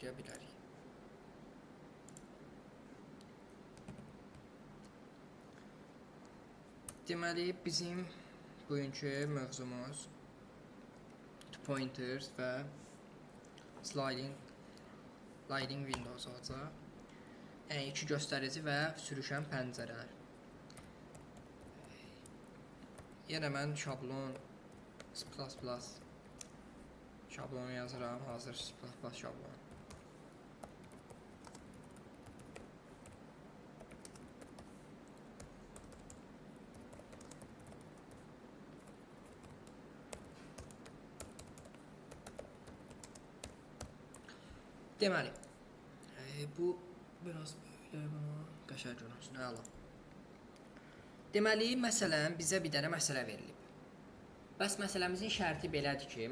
başlaya bilərik. Deməli, bizim bugünkü mövzumuz pointers və sliding windows olacaq. Yəni, iki göstərici və sürüşən pəncərələr. Yenə mən şablon C++ şablonu yazıram, hazır C++ şablonu. Deməli, bu biraz böyle bunu qəşəng görünsün, əla. Deməli, məsələn, bizə bir dənə məsələ verilib. Bəs məsələmizin şərti belədir ki,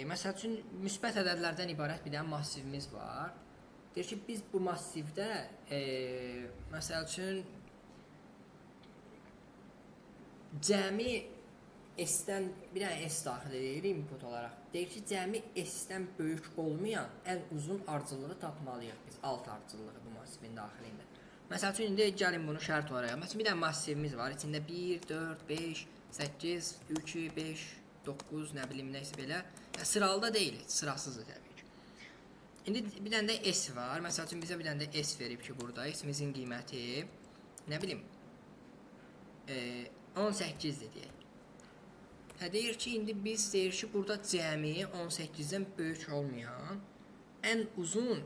məsəl üçün, müsbət ədədlərdən ibarət bir dənə massivimiz var. Deyir ki, biz bu massivdə, məsəl üçün, cəmi S-dən, bir dənə S daxil edir input olaraq. Deyir ki, cəmi S-dən böyük olmayan ən uzun ardıcılığı tapmalıyıq biz, alt ardıcılığı bu massivin daxilində. Məsəl üçün, indi gəlin bunu şərt olaraq. Məsələn, bir dənə massivimiz var, içində 1, 4, 5, 8, 2, 5, 9, nə bilim, neysə belə. Sıralı da deyil, sırasızdır təbii ki. İndi bir dənə də S var. Məsəl üçün, bizə bir dənə də S verib ki, burada S-imizin qiyməti, nə bilim, 18-dir deyək. Deyir ki, indi biz deyir ki, burada cəmi 18-dən böyük olmayan ən uzun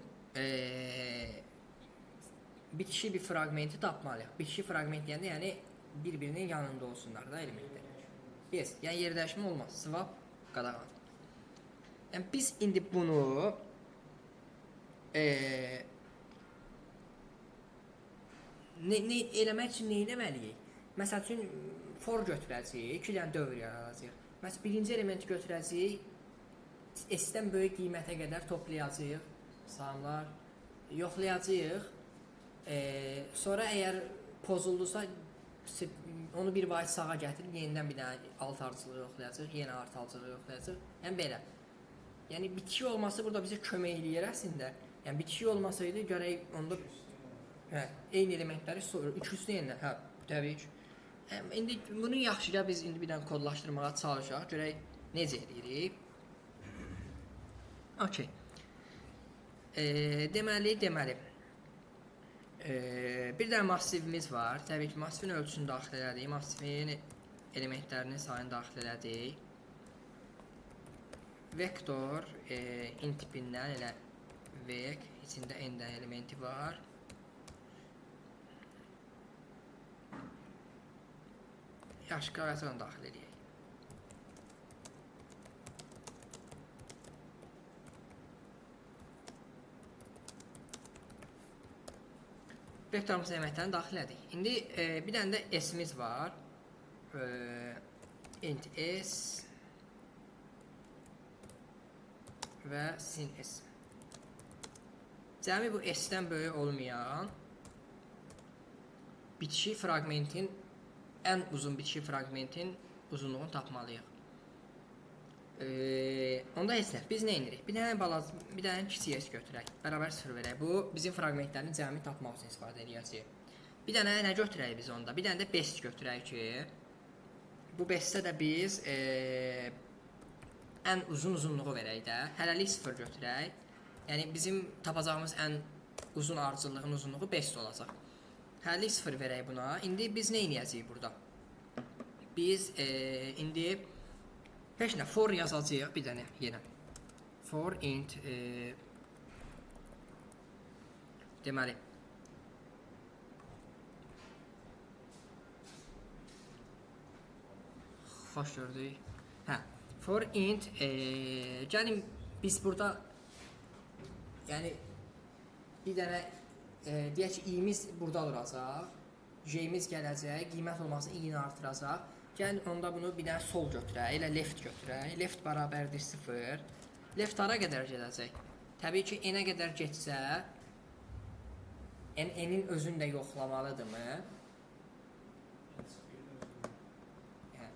bitişik bir fragmenti tapmalıyıq. Bitişik fragment deyəndə, yəni bir-birinin yanında olsunlar da elementlər. Yes, yəni yer dəyişmə olmaz. Swap qadağan. Yəni biz indi bunu eləmək üçün nə etməliyik? Məsəl üçün for götürəcəyik, iki dənə dövr yaradacağıq. Məsələn, birinci elementi götürəcəyik, S-dən böyük qiymətə qədər toplayacağıq, salamlar, yoxlayacağıq. Sonra əgər pozuldusa, onu bir vahid sağa gətirib, yenidən bir dənə alt ardıcılığı yoxlayacaq, yeni artı ardıcılığı yoxlayacaq. Yəni belə. Yəni bitişik olması burada bizə kömək eləyir əslində. Yəni bitişik olmasaydı, görək onda eyni elementləri soruyor. İkisi yenə, təbii ki. İndi bunu yaxşıca biz indi bir dənə kodlaşdırmağa çalışaq. Görək necə edirik. Okey. Deməli. Bir dənə massivimiz var. Təbii ki, massivin ölçüsünü daxil elədik. Massivin elementlərinin sayını daxil elədik. Vektor int tipindən elə vek, içində n dənə elementi var. Yaxşı, qaratını daxil edək. Vektorumuzun elementlərini daxil edik. İndi bir dənə də S-imiz var. Int S və sin S. Cəmi bu S-dən böyük olmayan bitişik fragmentin, ən uzun bitişik fragmentin uzunluğunu tapmalıyıq. Onda heç nə. Biz nə edirik? Bir dənə kiçik S götürək. Bərabər 0 verək. Bu bizim fragmentlərin cəmi tapmaq üçün istifadə edəcəyik. Bir dənə nə götürək biz onda? Bir dənə də best götürək ki, bu bestdə də biz ən uzun uzunluğu verək də. Hələlik 0 götürək. Yəni bizim tapacağımız ən uzun ardıcılığın uzunluğu best olacaq. Hələlik 0 verək buna. İndi biz nə edəcəyik burada? Biz indi heç nə, for yazacağıq bir dənə yenə. For int deməli xoş gördük. For int gəlin biz burada yəni bir dənə deyək ki, i-miz burada duracaq. J-miz gələcək, qiymət olması i-ni artıracaq. Gəlin onda bunu bir dənə sol götürək, elə left götürək. Left bərabərdir 0. Left hara qədər gedəcək? Təbii ki, n-ə qədər getsə, n-in özünü də yoxlamalıdırmı?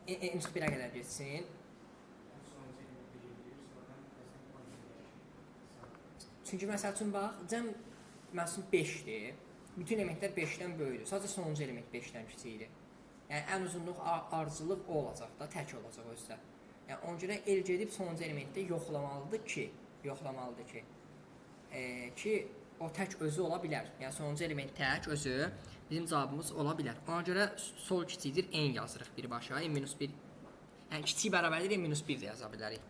n-1-ə qədər getsin. Çünki məsəl üçün bax, cəm məsələn 5-dir. Bütün elementlər 5-dən böyükdür. Sadəcə sonuncu element 5-dən kiçikdir. Yəni ən uzunluq ardıcıllıq o olacaq da, tək olacaq özdə. Yəni ona görə el gedib sonuncu elementdə yoxlamalıdır ki, o tək özü ola bilər. Yəni sonuncu element tək özü bizim cavabımız ola bilər. Ona görə sol kiçikdir n yazırıq birbaşa, n-1. Yəni kiçik bərabərdir n-1 də yaza bilərik.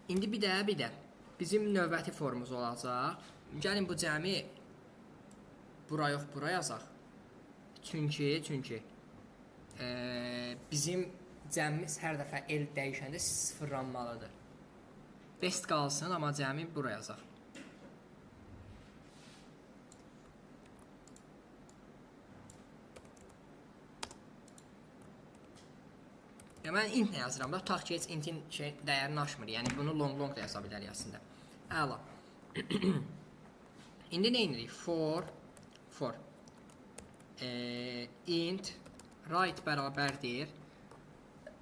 İndi bir də bizim növbəti formumuz olacaq. Gəlin bu cəmi bura yox, bura yazaq. Çünki bizim cəmimiz hər dəfə L dəyişəndə sıfırlanmalıdır. Best qalsın, amma cəmi bura yazaq. Mən int nə yazıram da, tutaq ki, heç intin dəyərini aşmır. Yəni bunu long da yaza bilərik əslində. Əla. İndi nə edirik? For int right bərabərdir.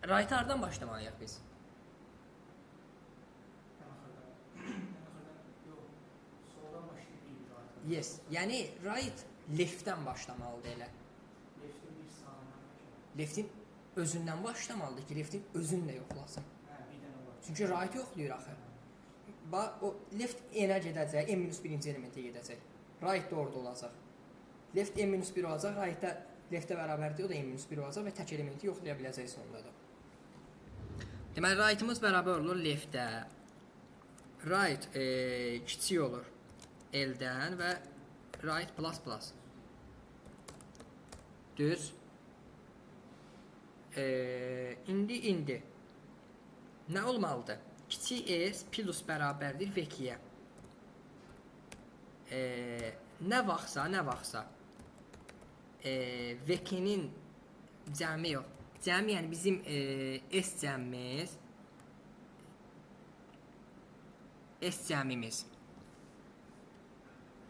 Right hardan başlamalıyıq biz? Yes. Yəni right leftdən başlamalıdır elə. Leftin özündən başlamalıdır ki, leftin özünü də yoxlasın. Çünki right yoxlayır axı. Bax, o left n-ə gedəcək, n-1-ci elementə gedəcək. Right da orada olacaq. Left n-1 olacaq, right də leftə bərabərdir, o da n-1 olacaq və tək elementi yoxlaya biləcək sonunda da. Deməli, rightımız bərabər olur leftə. Right kiçik olur L-dən və right plus plus. Düz. İndi nə olmalıdır? Kiçik s plus bərabərdir v2-yə. Nə vaxtsa v2-nin cəmi yox. Cəmi yəni bizim s cəmimiz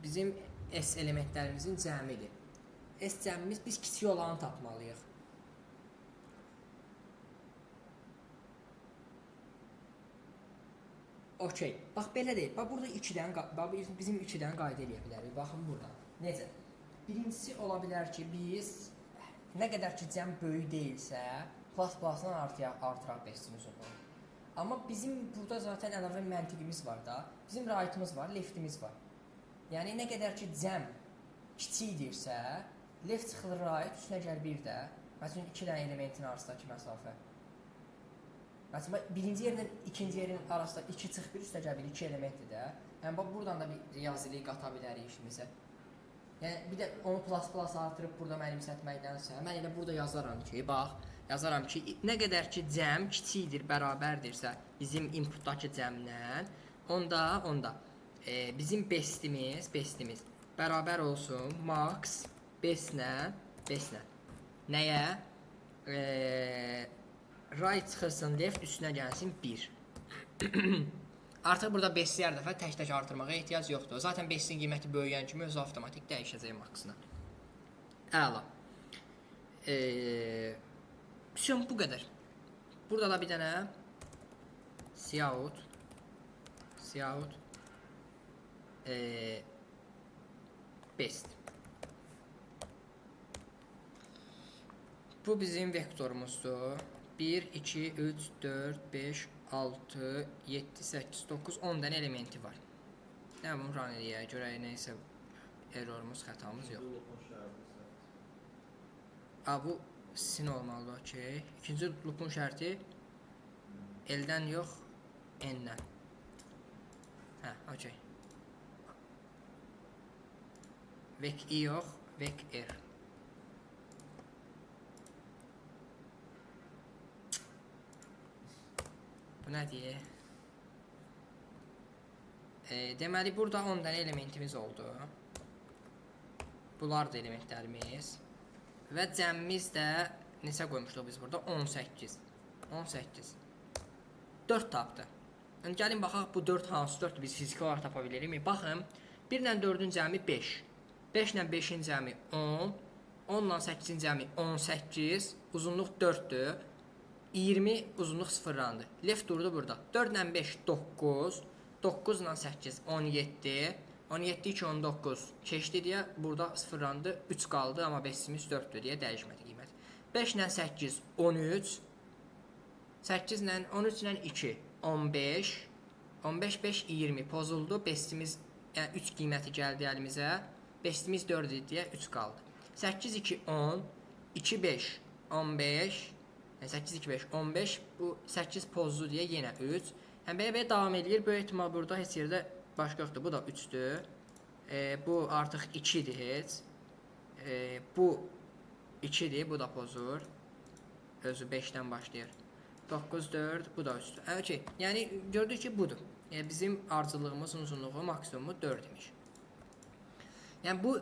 bizim s elementlərimizin cəmidir. S cəmimiz biz kiçik olanı tapmalıyıq. Okey. Bax belə deyil. Bax burada 2-dən bizim 2-dən qayda eləyə bilərik. Baxın burada. Necə? Birincisi ola bilər ki, biz nə qədər ki cəm böyük deyilsə, plus-plusdan artıraq bestin uzunluğunu. Amma bizim burada zaten əlavə məntiqimiz var da. Bizim right'ımız var, left'imiz var. Yəni nə qədər ki cəm kiçikdirsə, left çıxılır right, üstünə gəl 1 də. Məsələn 2 dənə elementin arasındakı məsafə. Məsələn birinci yerlə ikinci yerin arasında 2 çıx 1 üstə gəl 1, 2 elementdir də. Yəni bax buradan da bir yazılıyı qata bilərik işimizə. Yəni bir də onu plus artırıb burada mənimsətməkdənsə, mən elə burada yazaram ki, nə qədər ki cəm kiçikdir, bərabərdirsə bizim inputdakı cəmdən, onda bizim bestimiz bərabər olsun max bestlə. Nəyə? Right çıxırsın left, üstünə gəlsin 1. Artıq burada besti hər dəfə tək-tək artırmağa ehtiyac yoxdur. Zaten bestin qiyməti böyüyən kimi özü avtomatik dəyişəcək maksına. Əla. Bu qədər. Burada da bir dənə cout best. Bu bizim vektorumuzdur. 1, 2, 3, 4, 5, 6, 7, 8, 9, 10 dənə elementi var. Yəni bunu run eləyək, görək neysə errorumuz, xətamız yox. Bu sin olmalıdır, okey. İkinci loopun şərti L-dən yox, N-dən. Okey. Vec I yox, vec R. Bu nədir? Deməli, burada 10 dənə elementimiz oldu. Bunlar da elementlərimiz. Və cəmimiz də neçə qoymuşduq biz burada? 18. 4 tapdı. Yəni, gəlin baxaq, bu 4 hansı 4-dür biz fiziki olaraq tapa bilirik. Baxın, 1 ilə 4-ün cəmi 5. 5 ilə 5-in cəmi 10. 10 ilə 8-in cəmi 18. Uzunluq 4-dür. 20 uzunluq sıfırlandı. Left durdu burada. 4 ilə 5 9. 9 ilə 8 17. 17 2 19 keçdi deyə burada sıfırlandı. 3 qaldı amma 5-imiz 4-dür deyə dəyişmədi qiymət. 5 ilə 8 13. 8 ilə 13 ilə 2 15. 15 5 20 pozuldu. 5-imiz yəni 3 qiyməti gəldi əlimizə. 5-imiz 4 idi deyə 3 qaldı. 8 2 10 2 5 15. Yəni 8 2 5 15. Bu 8 pozdu deyə yenə 3. Yəni belə davam edir. Böyük ehtimal burada heç yerdə başqa yoxdur. Bu da 3-dür. Bu artıq 2-dir heç. Bu 2-dir. Bu da pozur. Özü 5-dən başlayır. 9 4. Bu da 3-dür. Okay. Yəni gördük ki, budur. Bizim ardıcıllığımızın uzunluğu maksimumu 4 imiş. Yəni bu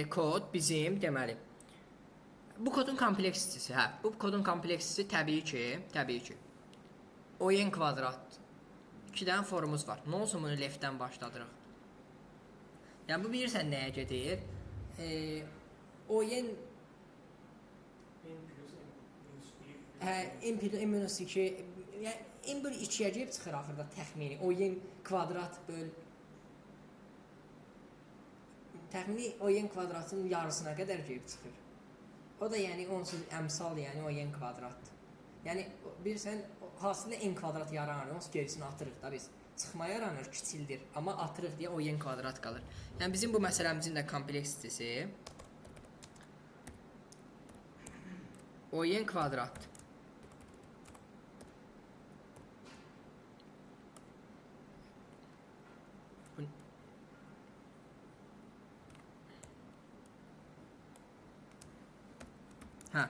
kod bizim deməli. Bu kodun kompleksitesi, bu kodun kompleksitesi təbii ki, ON kvadrat. 2 dənə formumuz var. Nə olsun bunu leftdən başladırıq. Yəni bu bilirsən nəyə gedir? ON n minus 2 yəni n bölü 2-yə gəlib çıxır axırda təxmini. ON kvadrat böl təxmini ON kvadratın yarısına qədər gəlib çıxır. O da yəni onsuz əmsal, yəni ON kvadrat. Yəni bilirsən hasildə n kvadrat yaranır, onsuz gerisini atırıq da biz. Çıxma yaranır, kiçildir, amma atırıq deyə ON kvadrat qalır. Yəni bizim bu məsələmizin də kompleksitesi ON kvadrat.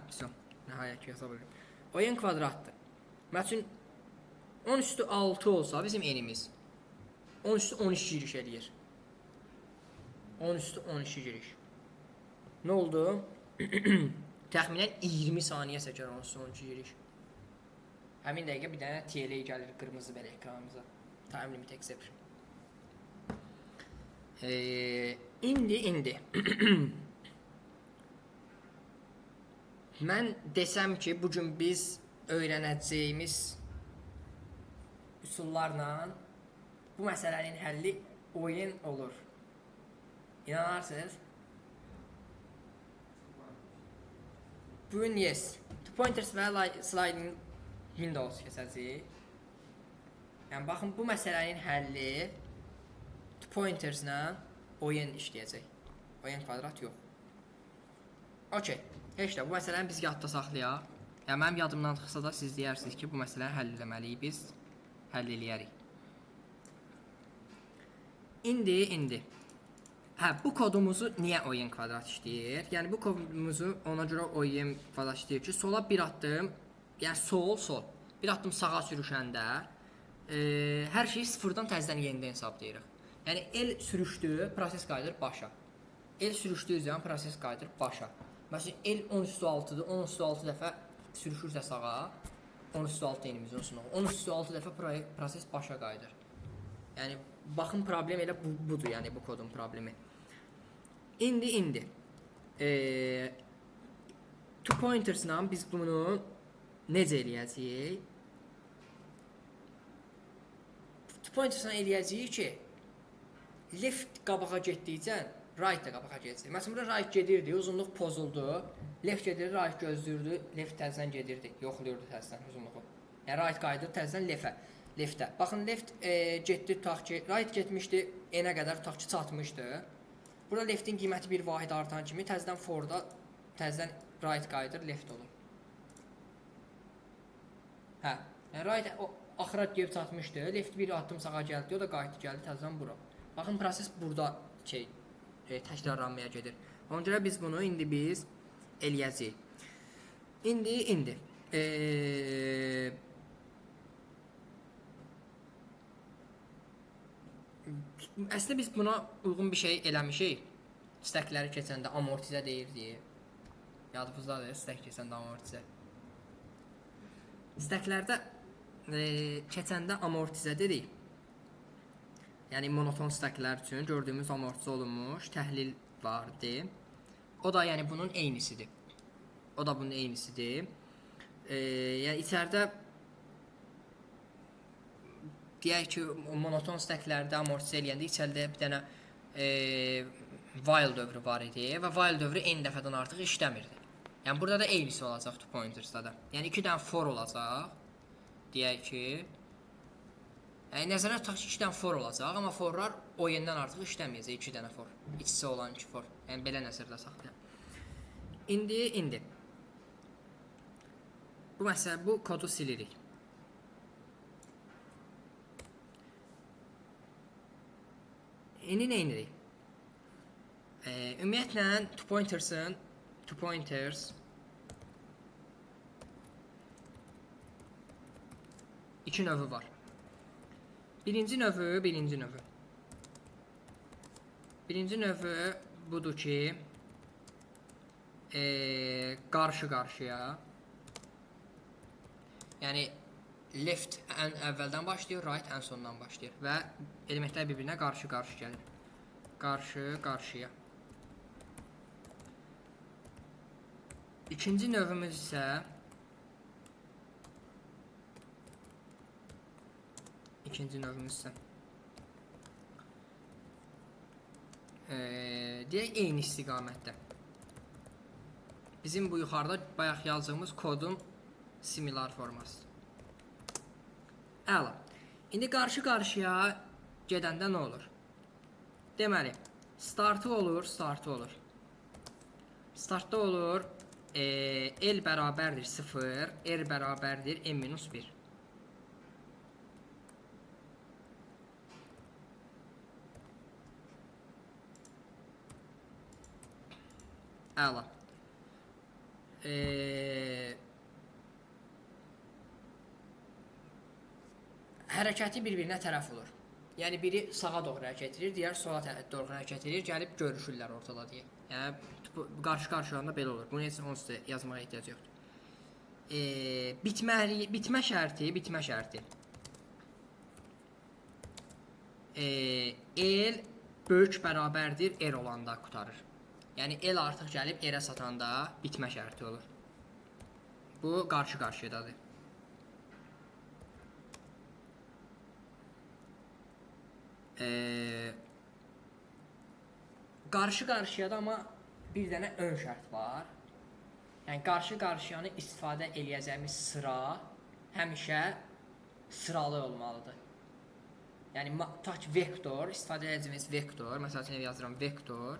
Son. Nəhayət ki, hesab edirəm. ON kvadratdır. Məsələn 10 üstü 6 olsa bizim enimiz 10 üstü 12 giriş eləyir. 10 üstü 12 giriş. Nə oldu? Təxminən 20 saniyə çəkər 10 üstü 12 giriş. Həmin dəqiqə bir dənə TL gəlir qırmızı belə ekranımıza. Time limit exception. İndi. Mən desəm ki, bugün biz öyrənəcəyimiz üsullarla bu məsələnin həlli ON olur. İnanarsınız? Bugün yes. Two pointers və sliding windows keçəcəyik. Yəni baxın, bu məsələnin həlli two pointerslə ON işləyəcək. ON kvadrat yox. Okay. Heç də bu məsələni biz yadda saxlayaq. Yəni mənim yadımdan çıxsa da siz deyirsiniz ki, bu məsələni həll etməliyik, biz həll eləyərik. İndi. Bu kodumuzu niyə ON kvadrat işləyir? Yəni bu kodumuzu ona görə ON kvadrat işləyir ki, sola bir addım, yəni sol, bir addım sağa sürüşəndə hər şeyi sıfırdan təzədən yenidən hesablayırıq. Yəni el sürüşdü, proses qayıdır başa. El sürüşdüyü zaman proses qayıdır başa. Məsələn, el 10 üstü 6-dır, 10 üstü 6 dəfə sürüşürsə sağa, 10 üstü 6 enimizin sonu, 10 üstü 6 dəfə proses başa qayıdır. Yəni, baxın, problem elə budur, yəni bu kodun problemi. İndi. Two pointers'la biz bunu necə eləyəcəyik? Two pointers'la eləyəcəyik ki, left qabağa getdikcə right da qabağa gedəcək. Məsələn, burada right gedirdi, uzunluq pozuldu. Left gedirdi, right gözlürdü, left təzədən gedirdi, yoxluyurdu təzədən uzunluğu. Yəni right qayıdır təzədən leftə. Baxın, left getdi, tutaq ki, right getmişdi, n-ə qədər tutaq ki, çatmışdı. Burada leftin qiyməti bir vahid artan kimi təzədən forda təzədən right qayıdır, left olur. Yəni right axıra gəlib çatmışdı, left bir addım sağa gəldi, o da qayıtdı, gəldi təzədən bura. Baxın, proses burada təkrarlanmaya gedir. Ona görə biz bunu indi biz eləyəcəyik. İndi. Əslində biz buna uyğun bir şey eləmişik. Stəkləri keçəndə amortizə deyirdik. Yadınızdadır, stək keçəndə amortizə. Stəklərdə keçəndə amortizə dedik. Yəni monoton stəklər üçün gördüyümüz amortize olunmuş təhlil vardı. O da yəni bunun eynisidir. Yəni içəridə deyək ki, monoton steklərdə amortize eləyəndə içəridə bir dənə while dövrü var idi və while dövrü eyni dəfədən artıq işləmirdi. Yəni burada da eynisi olacaq to pointers'da da. Yəni 2 dənə for olacaq. Deyək ki, yəni nəzərə tutaq ki, 2 dənə for olacaq, amma forlar o yenidən artıq işləməyəcək 2 dənə for. İç-içə olan 2 for. Yəni belə nəzərdə saxlayaq. İndi bu kodu silirik. İndi nə edirik? Ümumiyyətlə to pointers iki növü var. Birinci növü budur ki, qarşı-qarşıya. Yəni left ən əvvəldən başlayır, right ən sondan başlayır və elementlər bir-birinə qarşı-qarşı gəlir. Qarşı-qarşıya. İkinci növümüz isə deyək eyni istiqamətdə. Bizim bu yuxarıda bayaq yazdığımız kodun similar forması. Əla. İndi qarşı-qarşıya gedəndə nə olur? Deməli, startı olur. Startda olur L bərabərdir 0, R bərabərdir n-1. Əla. Hərəkəti bir-birinə tərəf olur. Yəni biri sağa doğru hərəkət edir, digər sola doğru hərəkət edir, gəlib görüşürlər ortada deyə. Yəni qarşı-qarşılarında belə olur. Bunu heç onsuz da yazmağa ehtiyac yoxdur. Bitmə şərti. L böyük bərabərdir R olanda qurtarır. Yəni L artıq gəlib R-ə satanda bitmə şərti olur. Bu qarşı-qarşıyadadır. Qarşı-qarşıyada amma bir dənə ön şərt var. Yəni qarşı-qarşıyanı istifadə eləyəcəyimiz sıra həmişə sıralı olmalıdır. Yəni tutaq ki, vektor, istifadə edəcəyimiz vektor, məsəl üçün yazıram vektor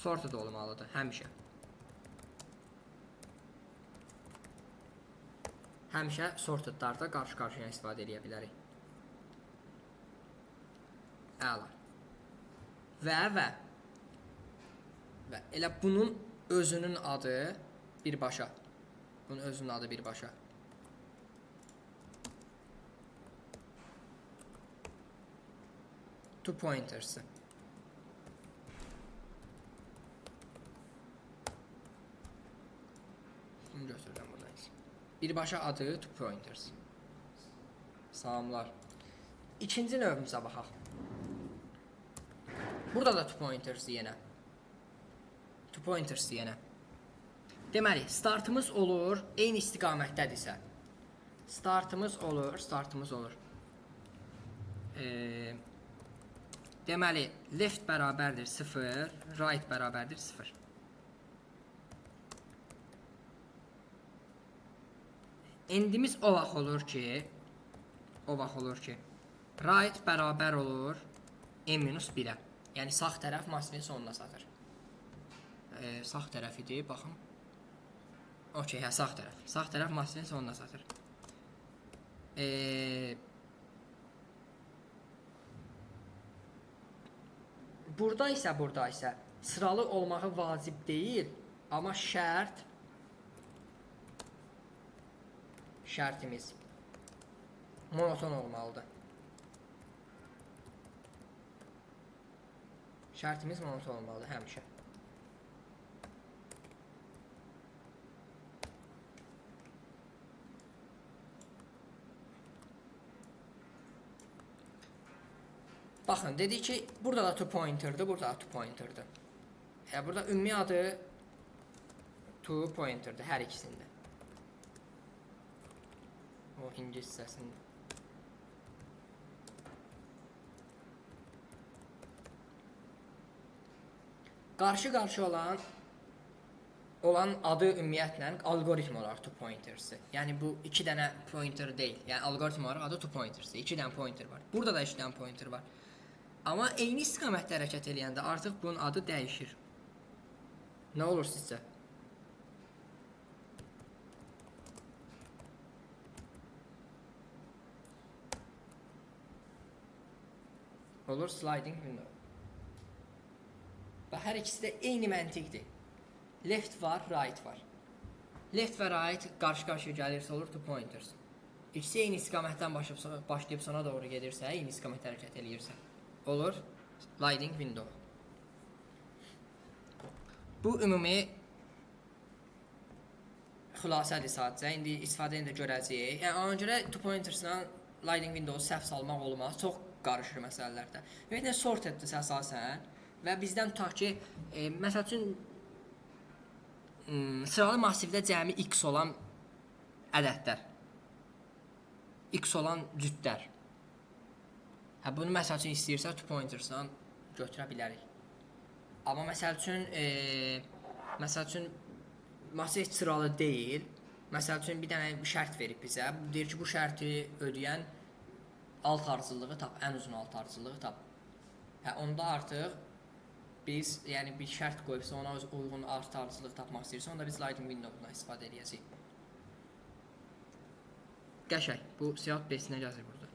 sorted olmalıdır həmişə. Həmişə sortedlarda qarşı-qarşıya istifadə edə bilərik. Əla. Və elə bunun özünün adı birbaşa. To pointers. Bunu götürürəm buradan. Birbaşa adı to pointers. Salamlar. İkinci növümüzə baxaq. Burada da to pointers yenə. Deməli, startımız olur, eyni istiqamətdədirsə. Startımız olur. Deməli, left bərabərdir 0, right bərabərdir 0. Endimiz o vaxt olur ki, right bərabər olur n-1-ə. Yəni sağ tərəf massivin sonuna satır. Sağ tərəf idi, baxın. Okey, sağ tərəf. Sağ tərəf massivin sonuna satır. Burada isə sıralı olmağı vacib deyil, amma şərtimiz monoton olmalıdır. Şərtimiz monoton olmalıdır həmişə. Baxın, dedik ki, burada da to pointer'dır, burada da to pointer'dır. Burada ümumi adı to pointer'dır hər ikisində. O ingilis hissəsində. Qarşı-qarşı olan adı ümumiyyətlə alqoritm olaraq two pointers. Yəni bu 2 dənə pointer deyil. Yəni alqoritm olaraq adı two pointers. 2 dənə pointer var. Burada da 2 dənə pointer var. Amma eyni istiqamətdə hərəkət edəndə artıq bunun adı dəyişir. Nə olur sizcə? Olur sliding window. Və hər ikisi də eyni məntiqdir. Left var, right var. Left və right qarşı-qarşıya gəlirsə olur two pointers. İkisi eyni istiqamətdən başlayıb sona doğru gedirsə, eyni istiqamətdə hərəkət eləyirsə, olur sliding window. Bu ümumi xülasədir sadəcə. İndi istifadəni də görəcəyik. Yəni ona görə two pointers-la sliding window səhv salmaq olmaz. Çox qarışır məsələlərdə. Ümumiyyətlə sorted-dir əsasən və bizdən tutaq ki, məsəl üçün sıralı massivdə cəmi x olan ədədlər, x olan cütlər. Bunu məsəl üçün istəyirsə two pointers-la götürə bilərik. Amma məsəl üçün massiv sıralı deyil. Məsəl üçün bir dənə şərt verib bizə. Deyir ki, bu şərti ödəyən alt ardıcıllığı tap, ən uzun alt ardıcıllığı tap. Onda artıq biz yəni bir şərt qoyubsa ona uyğun alt ardıcıllığı tapmaq istəyirsə, onda biz sliding window-dan istifadə edəcəyik. Qəşəng. Bu siyah besinə yazır burada.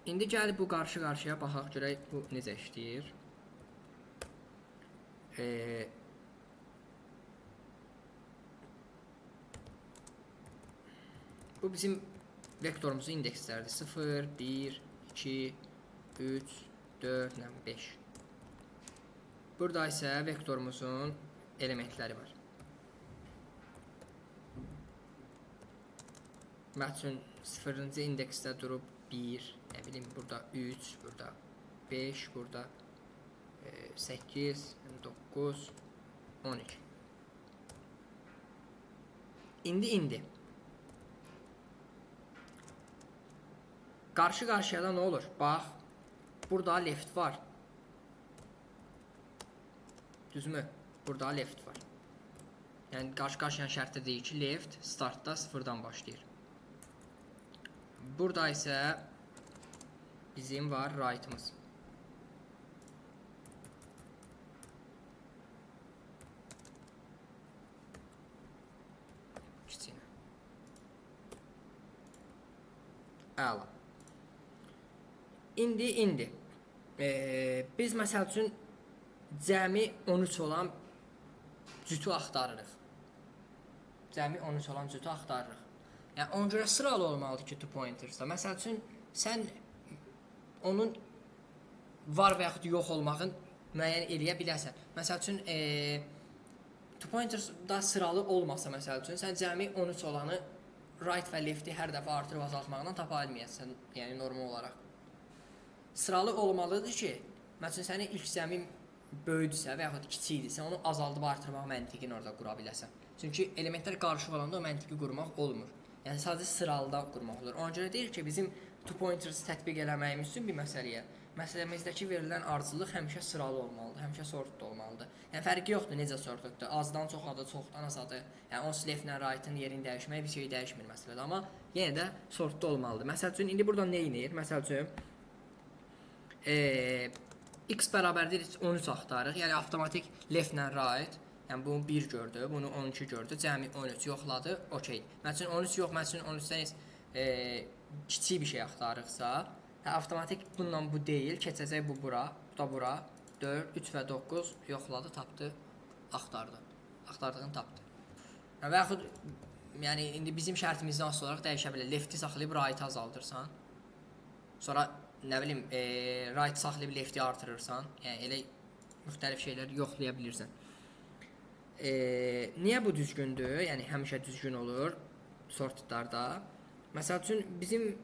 İndi gəlib bu qarşı-qarşıya baxaq görək bu necə işləyir. Bu bizim vektorumuzun indekslərdir. 0, 1, 2, 3, 4, 5. Burada isə vektorumuzun elementləri var. Məsələn, 0-cı indeksdə durub 1, nə bilim, burada 3, burada 5, burada 8, 9, 12. İndi. Qarşı-qarşıyada nə olur? Bax, burada left var. Düzmü? Burada left var. Yəni qarşı-qarşıya şərtdə deyir ki, left startda 0-dan başlayır. Burada isə bizim var right'ımız. Kiçiyinə. Əla. İndi. Biz məsəl üçün cəmi 13 olan cütü axtarırıq. Yəni ona görə sıralı olmalıdır ki, two pointers-da. Məsəl üçün, sən onun var və yaxud yox olmağın müəyyən eləyə bilərsən. Məsəl üçün, two pointers-da sıralı olmasa, məsəl üçün, sən cəmi 13 olanı right və lefti hər dəfə artırıb azaltmaqdan tapa bilməyəsən, yəni normal olaraq. Sıralı olmalıdır ki, məsələn, sənin ilk cəmin böyüdürsə və yaxud kiçikdirsə, onu azaldıb artırmaq məntiqini orada qura biləsən. Çünki elementlər qarışıq olanda o məntiqi qurmaq olmur. Yəni sadəcə sıralıda qurmaq olur. Ona görə deyir ki, bizim two pointers tətbiq eləməyimiz üçün bir məsələmizdəki verilən ardıcıllıq həmişə sıralı olmalıdır, həmişə sorted olmalıdır. Yəni fərqi yoxdur necə sorteddir. Azdan çoxadır, çoxdan azadır. Yəni on left-lə right-ın yerini dəyişmək bir şey dəyişmir məsələdə, amma yenə də sorted olmalıdır. Məsəl üçün indi burada nə edir? Məsəl üçün x bərabərdir 13 axtarırıq. Yəni avtomatik left-lə right. Yəni bunu 1 gördü, bunu 12 gördü, cəmi 13 yoxladı, okey. Məsələn 13 yox, məsələn 13-dən kiçik bir şey axtarırıqsa, avtomatik bununla bu deyil, keçəcək bu bura, bu da bura, 4, 3 və 9 yoxladı, tapdı, axtardı. Axtardığını tapdı. Və yaxud yəni indi bizim şərtimizdən asılı olaraq dəyişə bilər. Lefti saxlayıb right azaldırsan. Sonra nə bilim, right saxlayıb lefti artırırsan. Yəni elə müxtəlif şeylər yoxlaya bilirsən. Niyə bu düzgündür? Yəni həmişə düzgün olur sortedlarda. Məsəl üçün bizim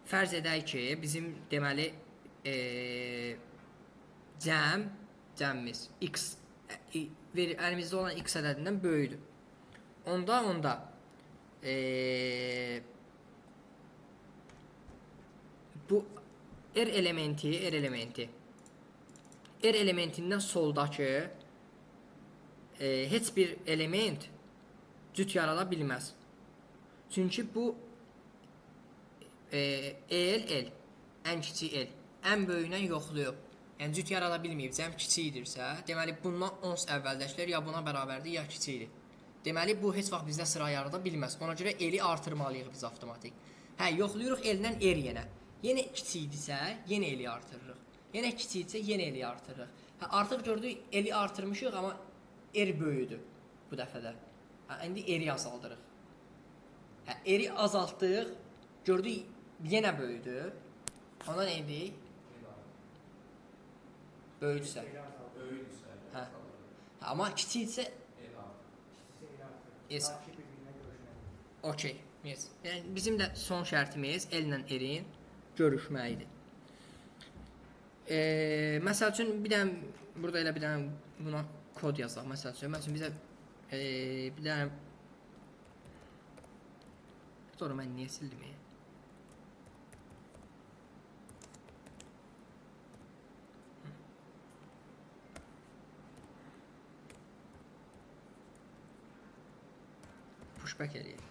fərz edək ki, bizim deməli cəmimiz x əlimizdə olan x ədədindən böyükdür. Onda bu r elementi R elementindən soldakı heç bir element cüt yarada bilməz. Çünki bu L, ən kiçik L, ən böyüyündən yoxlayıb. Yəni cüt yarada bilməyib, cəm kiçikdirsə, deməli bundan ons əvvəldəkilər ya buna bərabərdir, ya kiçikdir. Deməli bu heç vaxt bizdə sıra yarada bilməz. Ona görə L-i artırmalıyıq biz avtomatik. Hə, yoxlayırıq L-dən R yenə. Yenə kiçikdirsə, yenə L-i artırırıq. Yenə kiçikdirsə, yenə L-i artırırıq. Hə, artıq gördük, L-i artırmışıq, amma R böyüdür bu dəfədə. Hə, indi R-i azaldırıq. Hə, R-i azaltdıq, gördük, yenə böyüdü. Ona nə edik? Böyüdürsə. Hə. Amma kiçikdirsə okey. Yes. Yəni bizim də son şərtimiz L ilə R-in görüşməyidir. Məsəl üçün bir dənə burada elə bir dənə buna kod yazaq. Məsəl üçün bizə bir dənə sonra mən niyə sildim? Pushback eləyək.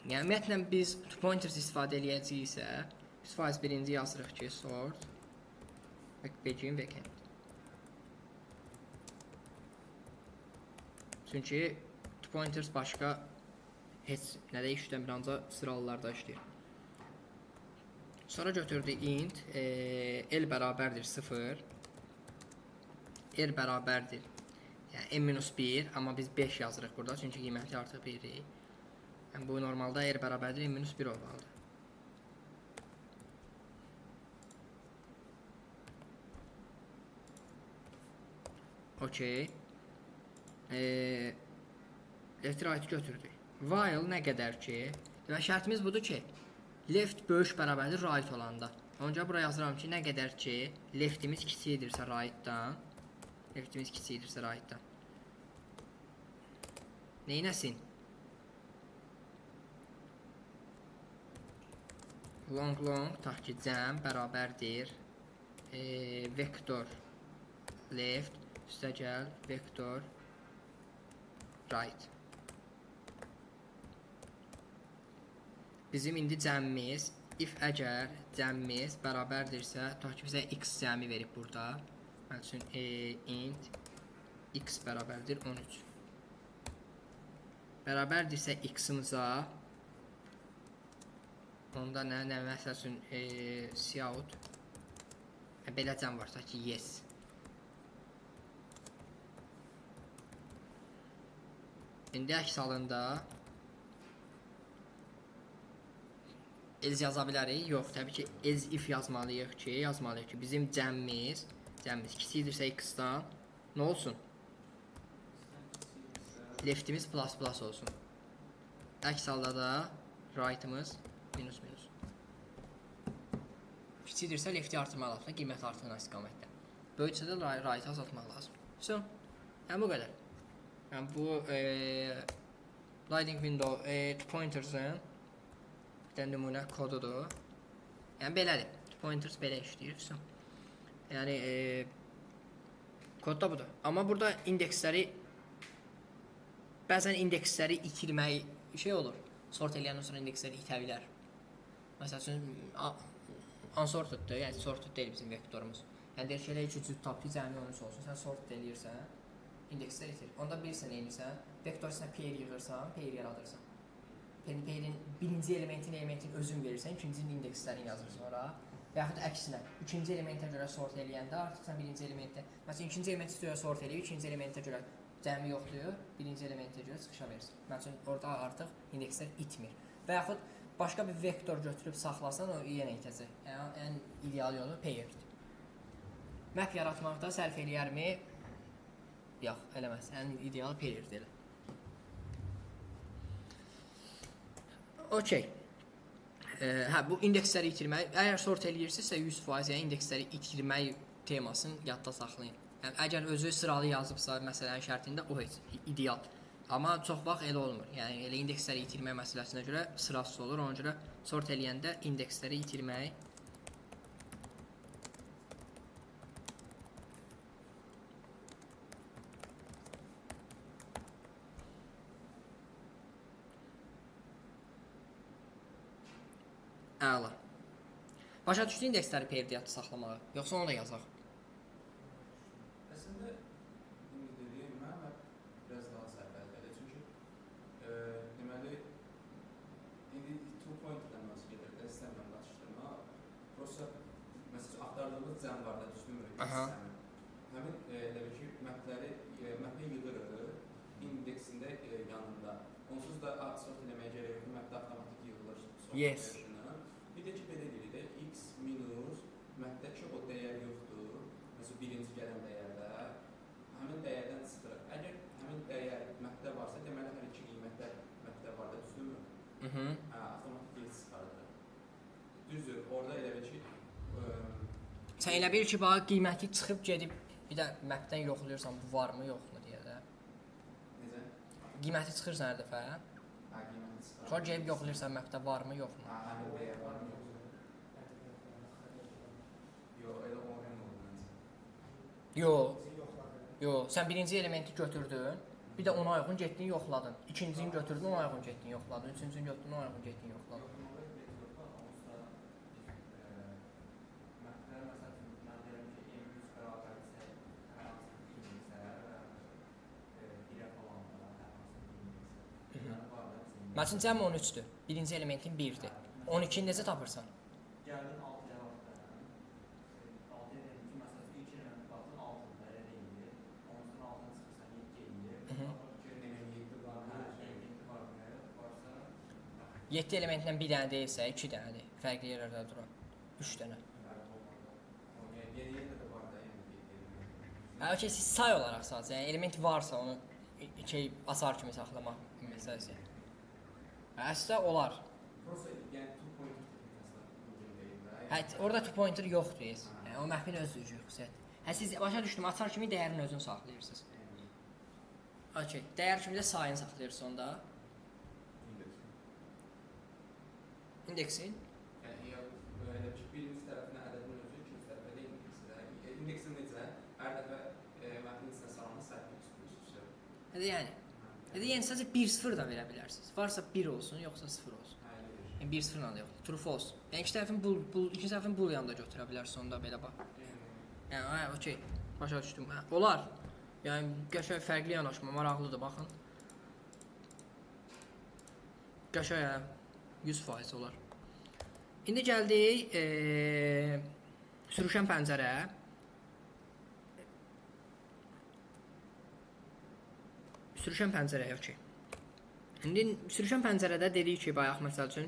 Yəni ümumiyyətlə biz pointers istifadə eləyəcəyiksə 100% birinci yazırıq ki, sort begin backend. Çünki pointers başqa heç nədə işləmir, ancaq sıralılarda işləyir. Sonra götürdük int L bərabərdir 0, R bərabərdir yəni n-1, amma biz 5 yazırıq burada, çünki qiyməti artıq 1-dir. Yəni bu normalda R bərabərdir n-1 olmalıdır. Okey. Left right götürdük. While nə qədər ki, şərtimiz budur ki, left böyük bərabərdir right olanda. Onca buraya yazıram ki, nə qədər ki, leftimiz kiçikdirsə rightdan, neynəsin? Long tak ki, cəm bərabərdir vektor left üstə gəl vektor right. Bizim indi cəmimiz if əgər cəmimiz bərabərdirsə, tutaq ki, bizə x cəmi verib burada. Məl üçün int x bərabərdir 13. Bərabərdirsə x-imiza onda nə məsəl üçün cout belə cəm var, tutaq ki, yes. İndi əks halında else yaza bilərik. Yox, təbii ki, else if yazmalıyıq ki, bizim cəmimiz kiçikdirsə x-dan nə olsun? Leftimiz plus olsun. Əks halda da right'ımız minus. Kiçikdirsə lefti artırmaq lazım, qiymət artırmaq istiqamətdə. Böyüksə də right'ı azaltmaq lazım. So, yəni bu qədər. Yəni bu sliding window pointers'ın bir dənə nümunə kodudur. Yəni belədir. Pointers belə işləyir. So. Yəni kodda budur. Amma burada indeksləri bəzən indeksləri itirmək şey olur. Sort eləyəndən sonra indeksləri itə bilər. Məsəl üçün unsorteddir, yəni sorted deyil bizim vektorumuz. Yəni deyir ki, elə ki, cüt tapı cəmi 13 olsun, sən sorted eləyirsən, indekslər itir. Onda bilirsən neyinirsən, vektor içində pair yığırsan, pair yaradırsan. Pairin birinci elementin özün verirsən, ikincinin indekslərini yazırsan ora. Və yaxud əksinə, ikinci elementə görə sort eləyəndə artıq sən birinci elementdə, məsələn, ikinci elementə görə sort eləyir, ikinci elementə görə cəmi yoxlayır, birinci elementə görə çıxışa verirsən. Məsələn, orada artıq indekslər itmir. Və yaxud başqa bir vektor götürüb saxlasan o yenə itəcək. Yəni ən ideal yolu paired. Map yaratmaqda sərf eləyərmi? Yox, eləməz. Ən ideal paired elə. Okey. Hə, bu indeksləri itirmək. Əgər sort eləyirsinizsə 100% yəni indeksləri itirmək temasını yadda saxlayın. Yəni əgər özü sıralı yazıbsa məsələnin şərtində o heç ideal. Amma çox vaxt elə olmur. Yəni elə indeksləri itirmək məsələsinə görə sırasız olur. Ona görə sort eləyəndə indeksləri itirmək əla. Başa düşdü indeksləri paired yadda saxlamağı, yoxsa onu da yazaq? Əslində indi dediyim mənə biraz daha səhvəldir. Çünki deməli indi 2 point-dən nasıl gedir? Dəstəmlə qaçışdırma. Prosta məsələn axtardığımız cəm var da düzdürmü? Həmin elə ki mapləri mapə yığırıq indeksində yanında. Onsuz da sort eləməyə gərək yoxdur. Mapdə avtomatik yığılır. Yes. Bir də ki belə deyirik də x minus mapdəki o dəyər yoxdur. Məsələn birinci gələn dəyərdə həmin dəyərdən çıxır. Əgər həmin dəyər mapdə varsa, deməli hər iki qiymətlər mapdə var da, düzdürmü? Avtomatik gec çıxardır. Düzdür, orada elə bil ki sən elə bil ki, bax qiyməti çıxıb gedib bir də mapdən yoxlayırsan bu varmı, yoxmu deyə də. Necə? Qiyməti çıxırsan hər dəfə. Hə, qiyməti çıxarır. Sonra gedib yoxlayırsan mapdə varmı, yoxmu? Həmin dəyər varmı, yoxsa? Yox, elə o ən olur məncə. Yox, sən birinci elementi götürdün, bir də ona uyğun getdin yoxladın. İkincini götürdün, ona uyğun getdin yoxladın. Üçüncünü götürdün, ona uyğun getdin yoxladın. Məsələn, cəm 13-dür. Birinci elementin 1-dir. 12-ni necə tapırsan? Gəldin 6 cavabdan. 6 elementin məsələn ilk elementi baxdın 6-da elə deyildi. Onun sonra 6-dan çıxırsan 7 eləyir. 7 elementindən bir dənə deyilsə, 2 dənədir. Fərqli yerlərdə duran. 3 dənə. Hə, okey, siz say olaraq sadəcə, yəni element varsa onu asar kimi saxlamaq məsələsi. Əslində olar. Hə, orada 2 pointer yoxdur. Yəni o mapin öz xüsusiyyəti. Hə, siz başa düşdüm, açar kimi dəyərin özünü saxlayırsınız. Okey, dəyər kimi də sayını saxlayırsınız onda. İndeksin. Yəni elə ki birinci tərəfinə ədədin özü, ikinci tərəfə də indeksi. İndeksin necə? Hər dəfə mapin içinə salanı səhv çıxır. Yəni sadəcə 1-0 da verə bilərsiniz. Varsa 1 olsun, yoxsa 0 olsun. Yəni 1-0 da yox, true false. Yəni ikinci tərəfin booleanı da götürə bilərsiniz onda belə bax. Yəni hə, okey. Başa düşdüm. Hə, olar. Yəni qəşəng fərqli yanaşma, maraqlıdır baxın. Qəşəng 100% olar. İndi gəldik sürüşən pəncərəyə. Sürüşən pəncərəyə, okey. İndi sürüşən pəncərədə dedik ki, bayaq məsəl üçün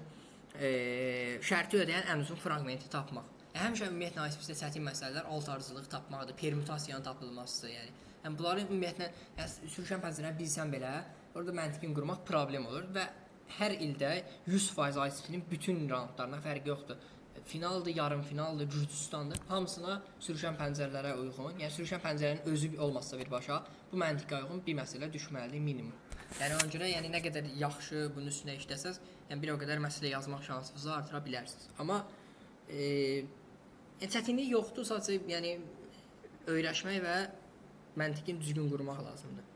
şərti ödəyən ən uzun fraqmenti tapmaq. Həmişə ümumiyyətlə ISP-də çətin məsələlər alt ardıcılıq tapmaqdır, permutasiyanın tapılmasıdır, yəni bunların ümumiyyətlə sürüşən pəncərəni bilsən belə, orada məntiqin qurmaq problem olur və hər ildə 100% ISP-nin bütün roundlarına fərqi yoxdur. Finaldır, yarım finaldır, Gürcüstandır. Hamısına sürüşən pəncərələrə uyğun. Yəni sürüşən pəncərənin özü olmazsa birbaşa bu məntiqə uyğun bir məsələ düşməlidir minimum. Yəni ona görə yəni nə qədər yaxşı bunun üstünə işləsəz, yəni bir o qədər məsələ yazmaq şansınızı artıra bilərsiniz. Amma çətinlik yoxdur, sadəcə yəni öyrəşmək və məntiqin düzgün qurmaq lazımdır.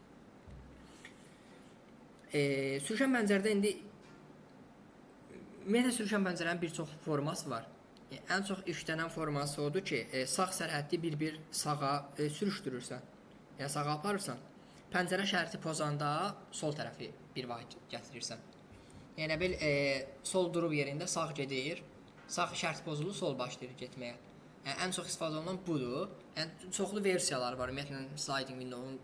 Sürüşən pəncərədə indi ümumiyyətlə sürüşən pəncərənin bir çox forması var. Ən çox işlənən forması odur ki, sağ sərhəddi bir sağa sürüşdürürsən. Yəni sağa aparırsan. Pəncərə şərti pozanda sol tərəfi bir vaxt gətirirsən. Yəni bil sol durub yerində sağ gedir. Sağ şərt pozulur, sol başlayır getməyə. Yəni ən çox istifadə olunan budur. Yəni çoxlu versiyalar var. Ümumiyyətlə sliding window-un,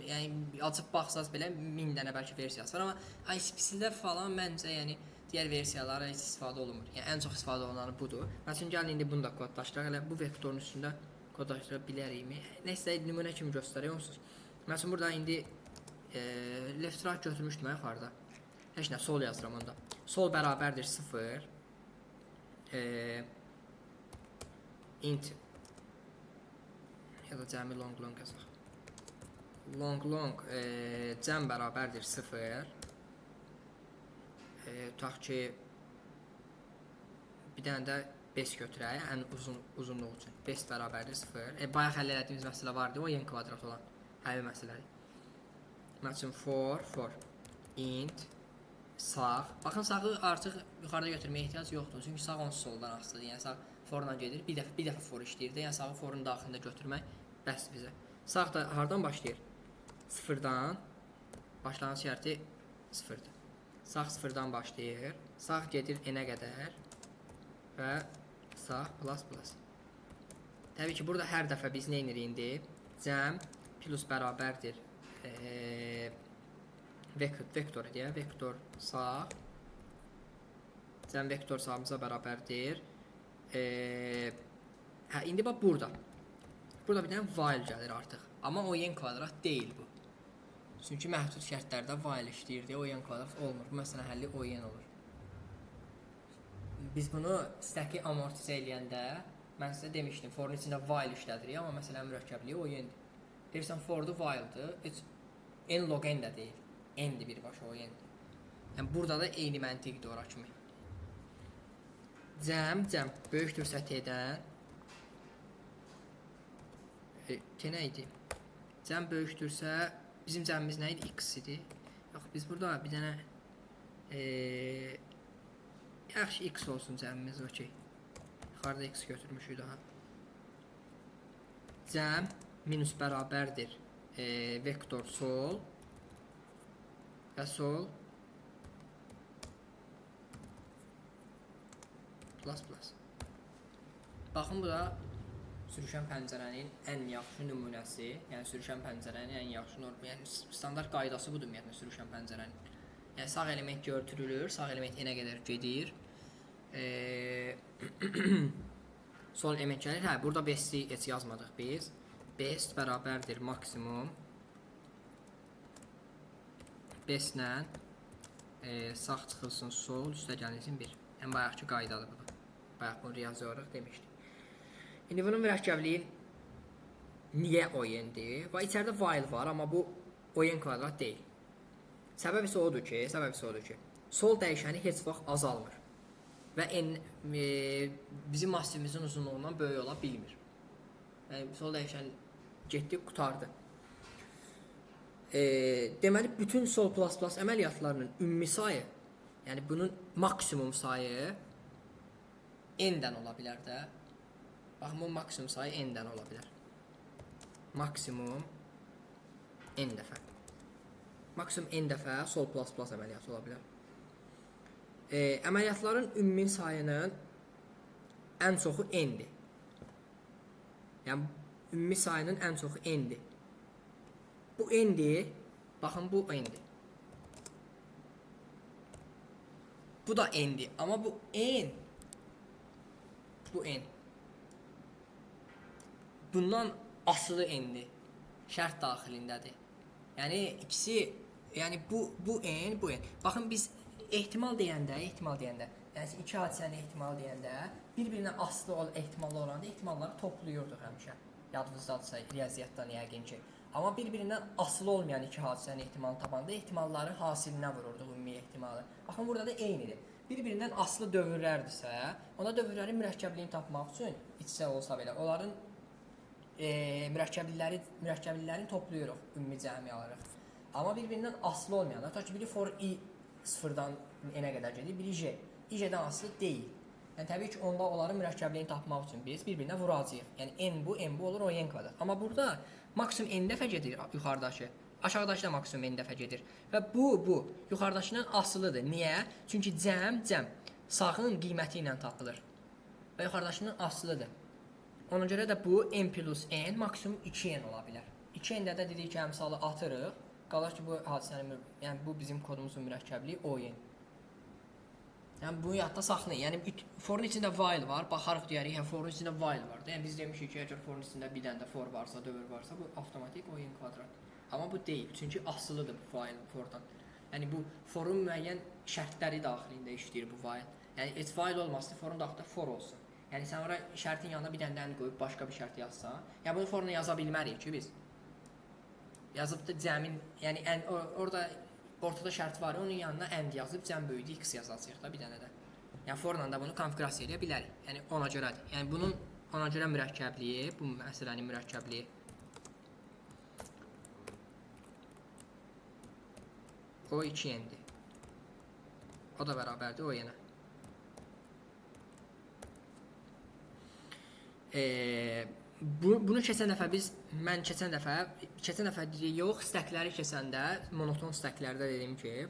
yəni açıb baxsaz belə 1000 dənə bəlkə versiyası var, amma ISP-də falan məncə yəni Digər versiyalara heç istifadə olunmur. Yəni ən çox istifadə olunanı budur. Məsələn, gəlin indi bunu da kodlaşdıraq. Elə bu vektorun üstündə kodlaşdıra bilərikmi? Nəsə nümunə kimi göstərək onsuz. Məsələn, burada indi left right götürmüşdüm yuxarıda. Heç nə, sol yazıram onda. Sol bərabərdir 0. Int ya da cəmi long yazaq. Long cəm bərabərdir 0. Tutaq ki bir dənə də bes götürək, ən uzunluq üçün. Bes bərabərdir 0. Bayaq həll etdiyimiz məsələ vardı, o n kvadrat olan həll məsələdir. Məsələn, for int sağ. Baxın, sağı artıq yuxarıda götürməyə ehtiyac yoxdur. Çünki sağ onsuz soldan asılıdır. Yəni sağ forla gedir. Bir dəfə for işləyir. Yəni sağı forun daxilində götürmək bəs bizə. Sağ da hardan başlayır? 0-dan. Başlanğıc şərti 0-dır. Sağ 0-dan başlayır. Sağ gedir n-ə qədər və sağ plus. Təbii ki, burada hər dəfə biz nə edirik indi? Cəm plus bərabərdir vektor deyək. Vektor sağ. Cəm vektor sağımıza bərabərdir. İndi bax burada. Burada bir dənə while gəlir artıq. Amma o n kvadrat deyil bu. Çünki məhdud şərtlərdə while işləyirdi. O n kvadrat olmur. Bu məsələn həlli o n olur. Biz bunu stəki amortizə eləyəndə mən sizə demişdim, forun içində while işlədirik, amma məsələn mürəkkəbliyi o n-dir. Deyirsən fordu while-dır, heç n log n də deyil. N-dir birbaşa o n-dir. Yəni burada da eyni məntiqdir ora kimi. Cəm böyükdürsə t-dən t nə idi? Cəm böyükdürsə bizim cəmimiz nə idi? X idi. Yox, biz burada bir dənə yaxşı x olsun cəmimiz, okey. Yuxarıda x götürmüşük daha. Cəm minus bərabərdir vektor sol və sol plus. Baxın, bu da sürüşən pəncərənin ən yaxşı nümunəsi. Yəni sürüşən pəncərənin ən yaxşı normu. Yəni standart qaydası budur ümumiyyətlə sürüşən pəncərənin. Yəni sağ element götürülür, sağ element n-ə qədər gedir. Sol element gəlir. Hə, burada besti heç yazmadıq biz. Best bərabərdir maksimum. Bestlə sağ çıxılsın sol, üstə gəlsin 1. Yəni bayaqki qaydadır bu da. Bayaq bunu riyazi olaraq demişdik. İndi bunun mürəkkəbliyi niyə o n-dir? Və içəridə while var, amma bu o n kvadrat deyil. Səbəb isə odur ki, sol dəyişəni heç vaxt azalmır. Və bizim massivimizin uzunluğundan böyük ola bilmir. Yəni, sol dəyişən getdi, qutardı. Deməli, bütün sol plus əməliyyatlarının ümumi sayı, yəni bunun maksimum sayı n-dən ola bilər də. Baxın, bu maksimum sayı n-dən ola bilər. Maksimum n dəfə. Maksimum n dəfə sol plus əməliyyatı ola bilər. Əməliyyatların ümumi sayının ən çoxu n-dir. Yəni, ümumi sayının ən çoxu n-dir. Bu n-dir. Baxın, bu n-dir. Bu da n-dir. Amma bu n. Bu n. Bundan asılı n-dir. Şərt daxilindədir. Yəni, ikisi, yəni bu n, bu n. Baxın, biz ehtimal deyəndə, yəni iki hadisənin ehtimal deyəndə, bir-birinə asılı ehtimallı olanda ehtimalları topluyurduq həmişə. Yadınızdadırsa, riyaziyyatdan yəqin ki. Amma bir-birindən asılı olmayan iki hadisənin ehtimalını tapanda ehtimalları hasilinə vururduq ümumi ehtimalı. Baxın, burada da eynidir. Bir-birindən asılı dövrlərdirsə, ona dövrlərin mürəkkəbliyini tapmaq üçün içsə olsa belə, onların mürəkkəblilərini toplayırıq, ümumi cəmi alırıq. Amma bir-birindən asılı olmayan, hatta ki, biri for i 0-dan n-ə qədər gedir, biri j. i-j-dən asılı deyil. Yəni, təbii ki, onda onların mürəkkəbliyini tapmaq üçün biz bir-birinə vuracağıq. Yəni, n bu olur, o n kvadrat. Amma burada maksimum n dəfə gedir yuxarıdakı. Aşağıdakı da maksimum n dəfə gedir. Və bu yuxarıdakından asılıdır. Niyə? Çünki cəm sağın qiyməti ilə tapılır. Və yuxarıdakından asılıdır. Ona görə də bu n plus n maksimum 2n ola bilər. 2n-də də dedik ki, əmsalı atırıq. Qalır ki, bu hadisənin, yəni bu bizim kodumuzun mürəkkəbliyi o n. Yəni bunu yadda saxlayın. Yəni forun içində while var. Baxarıq deyərik, hə forun içində while var da. Yəni biz demişik ki, əgər forun içində bir dənə də for varsa, dövr varsa, bu avtomatik o-n kvadrat. Amma bu deyil, çünki asılıdır bu while fordan. Yəni bu forun müəyyən şərtləri daxilində işləyir bu while. Yəni heç while olmasın, forun daxilində for olsun. Yəni sən ora şərtin yanına bir dənə də qoyub başqa bir şərt yazsan, yəni bunu foruna yaza bilmərik ki biz. Yazıb da cəmin, yəni orada ortada şərt var, onun yanına and yazıb cəm böyüdü x yazacağıq da bir dənə də. Yəni forla da bunu konfigurasiya edə bilərik. Yəni ona görədir. Yəni bunun ona görə mürəkkəbliyi, bu məsələnin mürəkkəbliyi o 2n'dir. O da bərabərdir o yenə. Bunu keçən dəfə mən keçən dəfə yox, stəkləri keçəndə monoton stəklərdə dedim ki,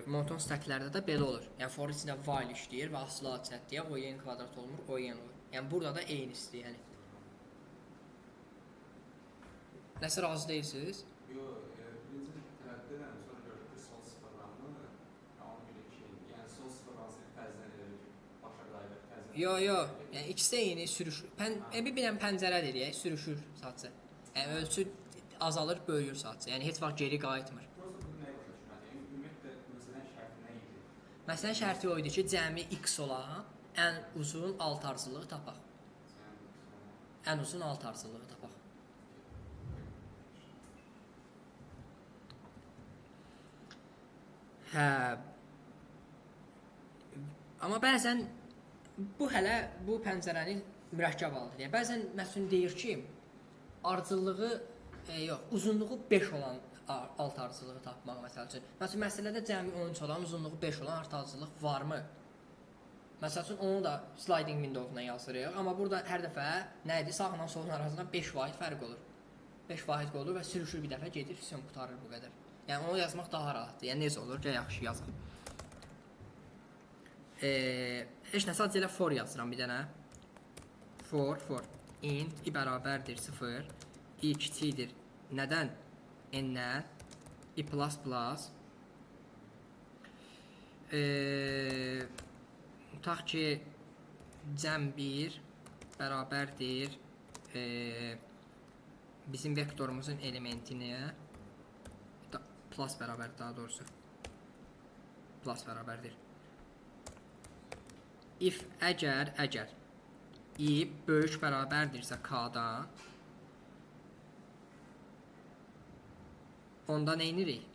monoton stəklərdə də belə olur. Yəni for içində while işləyir və asılı cəhətdə o-n kvadrat olmur, o-n olur. Yəni burada da eynisidir, yəni. Nəsə razı deyilsiniz? Yox, birinci tərəfdə də sonra gördük ki, sol sıfırlanmır. Onu bilir ki, yəni sol sıfırlansın fərzdən edilir ki, başa qayıdır fərzdən. Yox, yəni ikisi də eyni sürüşür. Bir dənə pəncərə deyək, sürüşür sadəcə. Yəni ölçü azalır, böyüyür sadəcə. Yəni heç vaxt geri qayıtmır. Prosta bu nəyə başa düşmədi? Yəni ümumiyyətlə məsələn şərti nə idi? Məsələn şərti o idi ki, cəmi x olan ən uzun alt ardıcılığı tapaq. Ən uzun alt ardıcılığı tapaq. Hə. Amma bəzən bu pəncərənin mürəkkəb halıdır. Yəni bəzən məsələn deyir ki, ardıcılığı uzunluğu 5 olan alt ardıcılığı tapmaq məsəl üçün. Məsələn məsələdə cəmi 13 olan, uzunluğu 5 olan alt ardıcılıq varmı? Məsəl üçün onu da sliding window-dan yazırıq. Amma burada hər dəfə nə idi? Sağla solun arasında 5 vahid fərq olur. 5 vahid olur və sürüşür bir dəfə gedir, füsun qutarır bu qədər. Yəni onu yazmaq daha rahatdır. Yəni necə olur? Gəl yaxşı yazaq. Heç nə, sadəcə elə for yazıram bir dənə. For int i bərabərdir 0, i kiçikdir nədən? N-dən, i plus plus. Tutaq ki, cəm 1 bərabərdir bizim vektorumuzun elementini plus bərabərdir, daha doğrusu plus bərabərdir. If əgər i böyük bərabərdirsə k-dan, onda nə edirik?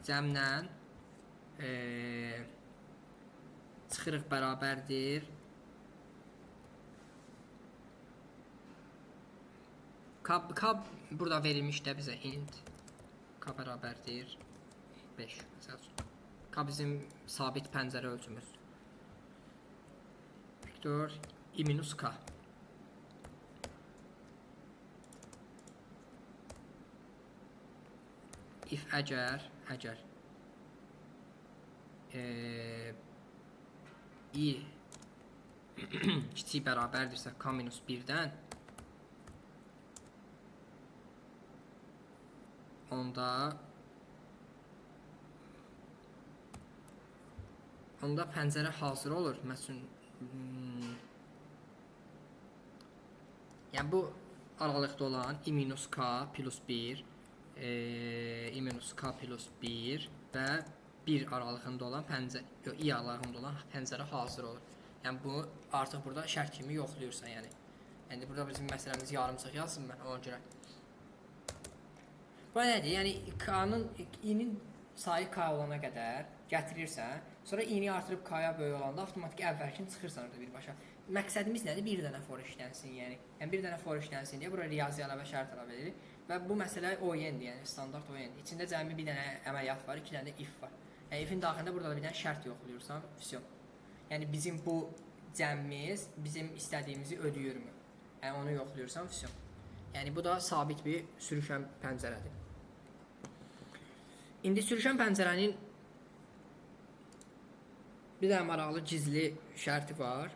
Cəmdən çıxırıq bərabərdir k burada verilmiş də bizə int k bərabərdir 5 məsəl üçün. K bizim sabit pəncərə ölçümüz. Vektor i minus k. If əgər i kiçik bərabərdirsə k minus 1-dən, onda pəncərə hazır olur. Məsələn, yəni bu aralıqda olan i minus k plus 1, i minus k plus 1 və 1 aralığında olan i aralığında olan pəncərə hazır olur. Yəni bu artıq burada şərt kimi yoxlayırsan, yəni. Yəni burada bizim məsələmiz yarımçıq yazsın mən ona görə. Bu nədir? Yəni i-nin sayı k olana qədər gətirirsən, sonra i-ni artırıb k-ya böyük olanda avtomatik əvvəlkin çıxırsan orada birbaşa. Məqsədimiz nədir? Bir dənə for işlənsin, yəni. Bir dənə for işlənsin deyə bura riyazi əlavə şərt əlavə edilir və bu məsələ o-n'dir, yəni standart o-n'dir. İçində cəmi bir dənə əməliyyat var, 2 dənə də if var. Yəni ifin daxilində burada da bir dənə şərt yoxlayırsan, füsun. Yəni bizim bu cəmimiz bizim istədiyimizi ödəyirmi? Yəni onu yoxlayırsan, füsun. Yəni bu da sabit bir sürüşən pəncərədir. İndi sürüşən pəncərənin bir dənə maraqlı gizli şərti var.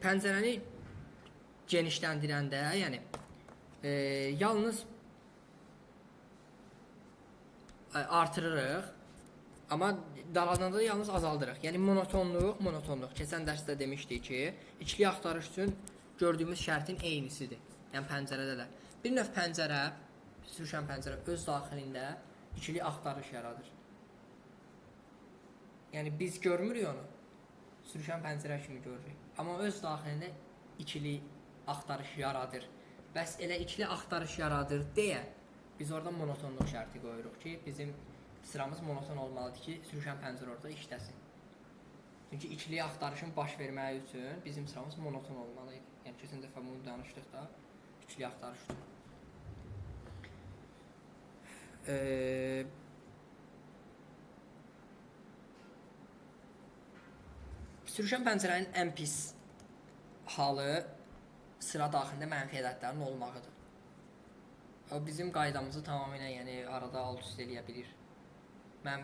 Pəncərəni genişləndirəndə, yəni yalnız artırırıq. Amma dalananda da yalnız azaldırıq. Yəni monotonluq. Keçən dərsdə demişdik ki, ikili axtarış üçün gördüyümüz şərtin eynisidir. Yəni pəncərədə də. Bir növ pəncərə, sürüşən pəncərə öz daxilində ikili axtarış yaradır. Yəni biz görmürük onu. Sürüşən pəncərə kimi görürük. Amma öz daxilində ikili axtarış yaradır. Bəs elə ikili axtarış yaradır deyə biz orada monotonluq şərti qoyuruq ki, bizim sıramız monoton olmalıdır ki, sürüşən pəncərə orada işləsin. Çünki ikili axtarışın baş verməyi üçün bizim sıramız monoton olmalıydı. Yəni keçən dəfə bunu danışdıq da, ikili axtarış üçün. Sürüşən pəncərənin ən pis halı sıra daxilində mənfi ədədlərin olmağıdır. O bizim qaydamızı tamamilə, yəni arada alt-üst eləyə bilir.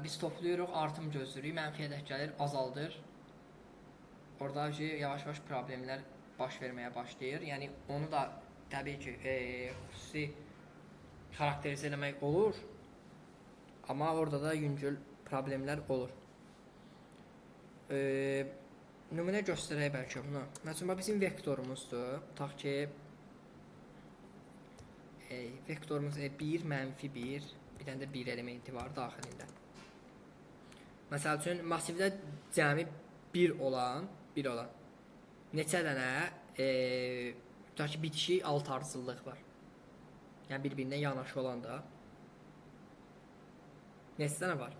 Biz toplayırıq, artım gözləyirik, mənfi ədəd gəlir, azaldır. Orada yavaş-yavaş problemlər baş verməyə başlayır. Yəni onu da təbii ki, xüsusi xarakterizə eləmək olur. Amma orada da yüngül problemlər olur. Nümunə göstərək bəlkə bunu. Məsələn, bizim vektorumuzdur. Tutaq ki, vektorumuz 1, -1, bir dənə də 1 elementi var daxilində. Məsəl üçün, masivdə cəmi 1 olan neçə dənə tutaq ki, bitişik alt ardıcıllıq var. Yəni bir-birinə yanaşı olan da neçə dənə var?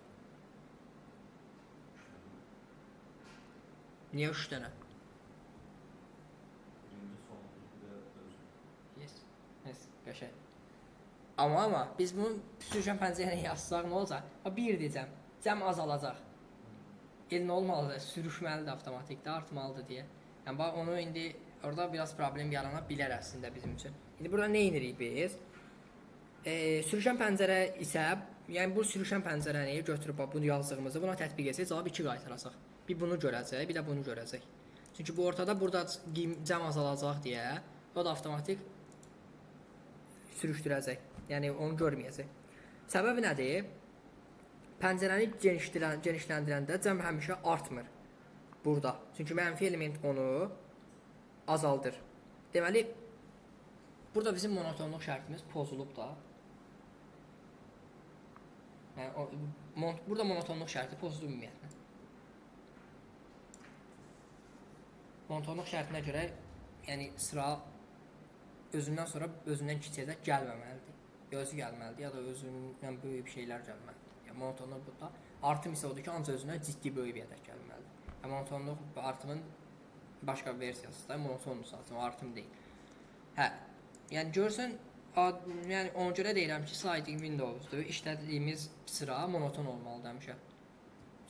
Niyə 3 dənə? Yes, qəşəng. Amma biz bunu sürüşən pəncərəyə yazsaq nə olacaq? 1 deyəcəm, cəm azalacaq. Nə olmalıdır? Sürüşməlidir avtomatikdə, artmalıdır deyə. Yəni bax onu indi orada biraz problem yarana bilər əslində bizim üçün. İndi burada nə edirik biz? Sürüşən pəncərə isə, yəni bu sürüşən pəncərəni götürüb bunu yazdığımızda buna tətbiq etsək cavab 2 qaytaracaq. Bir bunu görəcək, bir də bunu görəcək. Çünki bu ortada burada cəm azalacaq deyə o da avtomatik sürüşdürəcək. Yəni onu görməyəcək. Səbəbi nədir? Pəncərəni genişləndirəndə cəm həmişə artmır. Burada. Çünki mənfi element onu azaldır. Deməli, burada bizim monotonluq şərtimiz pozulub da. Yəni, burada monotonluq şərti pozulub ümumiyyətlə. Monotonluq şərtinə görə, yəni sıra özündən sonra özündən kiçik ədəd gəlməməlidir. Ya özü gəlməlidir, ya da özündən böyük şeylər gəlməlidir. Yəni monotonluq burada. Artım isə odur ki, ancaq özündən ciddi böyük bir ədəd gəlməlidir. Yəni monotonluq artımın başqa bir versiyası da monotonluq zaten, o artım deyil. Yəni görsən, yəni ona görə deyirəm ki, sliding windows'dur, işlədiyimiz sıra monoton olmalıdır həmişə.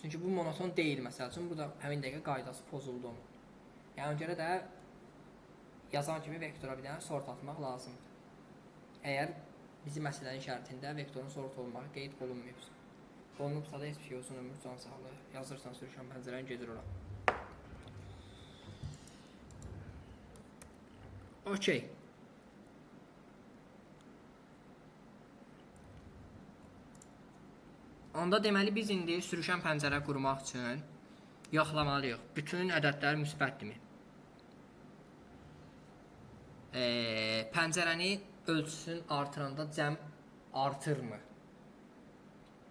Çünki bu monoton deyil, məsəl üçün, burada həmin dəqiqə qaydası pozuldu onun. Yəni ona görə də yazan kimi vektora bir dənə sort atmaq lazımdır. Əgər bizim məsələnin şərtində vektorun sort olmağı qeyd olunmayıbsa. Olunubsa da heç bir şey olsun, ömür can sağlığı. Yazırsan sürüşən pəncərəni gedir ora. Okey. Onda deməli biz indi sürüşən pəncərə qurmaq üçün yoxlamalıyıq. Bütün ədədlər müsbətdirmi? Pəncərəni ölçüsünü artıranda cəm artırmı?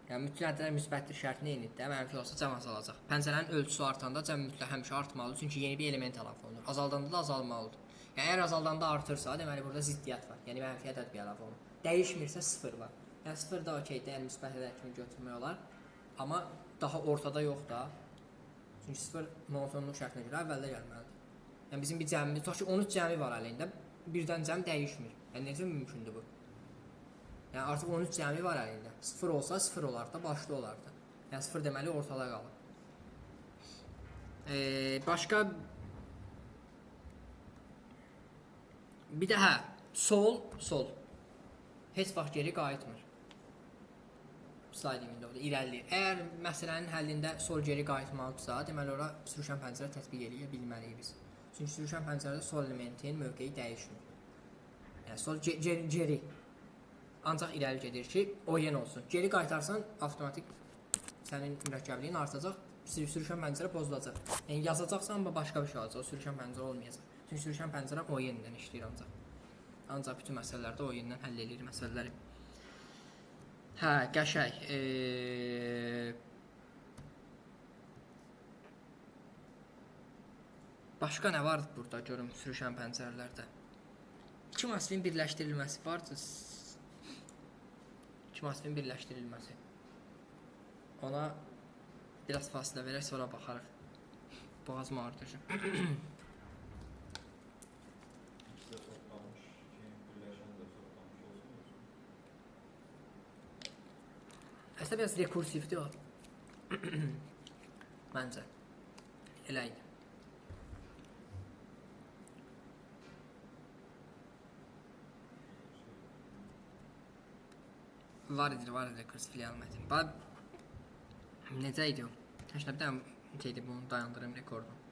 Yəni bütün ədədlər müsbətdir şərtini eynidir. Mənfi olsa cəm azalacaq. Pəncərənin ölçüsü artanda cəm mütləq həmişə artmalıdır. Çünki yeni bir element əlavə olunur. Azaldanda da azalmalıdır. Yəni əgər azaldanda artırsa, deməli burada ziddiyyət var. Yəni mənfi ədəd bir əlavə olunur. Dəyişmirsə 0 var. Yəni 0 da okeydir, yəni müsbət ədəd kimi götürmək olar. Amma daha ortada yox da. Çünki 0 monotonluq şərtinə görə əvvəldə gəlməlidir. Yəni bizim bir cəmimiz, tutaq ki 13 cəmi var əlində. Birdən cəm dəyişmir. Yəni necə mümkündür bu? Yəni artıq 13 cəmi var əlində. 0 olsa 0 olardı da, başlı olardı. Yəni 0 deməli ortada qalır. Başqa bir də sol heç vaxt geri qayıtmır. Sliding windowda irəliləyir. Əgər məsələnin həllində sol geri qayıtmalıdırsa, deməli ora sürüşən pəncərə tətbiq eləyə bilməliyik biz. Çünki sürüşən pəncərədə sol elementin mövqeyi dəyişmir. Yəni sol geri ancaq irəli gedir ki, oyen olsun. Geri qaytarsan, avtomatik sənin mürəkkəbliyin artacaq, sürüşən pəncərə pozulacaq. Yəni yazacaqsan, amma başqa bir şey olacaq, o sürüşən pəncərə olmayacaq. Çünki sürüşən pəncərə oyendən işləyir ancaq. Ancaq bütün məsələlərdə oyendən həll edir məsələləri. Hə, qəşəng. Başqa nə var burada görüm sürüşən pəncərələrdə? İki masifin birləşdirilməsi vardır. İki masifin birləşdirilməsi. Ona biraz fasilə verək, sonra baxarıq. Boğazım ağrıdır. İkisi toplanmış, birləşən də toplanmış olsun. Əslində biraz rekursivdir o. Məncə. Elə idi. Var idi rekursivli əlaməti. Necə idi o? Heç nə bir dənə şeydi, bunu dayandırım rekordum.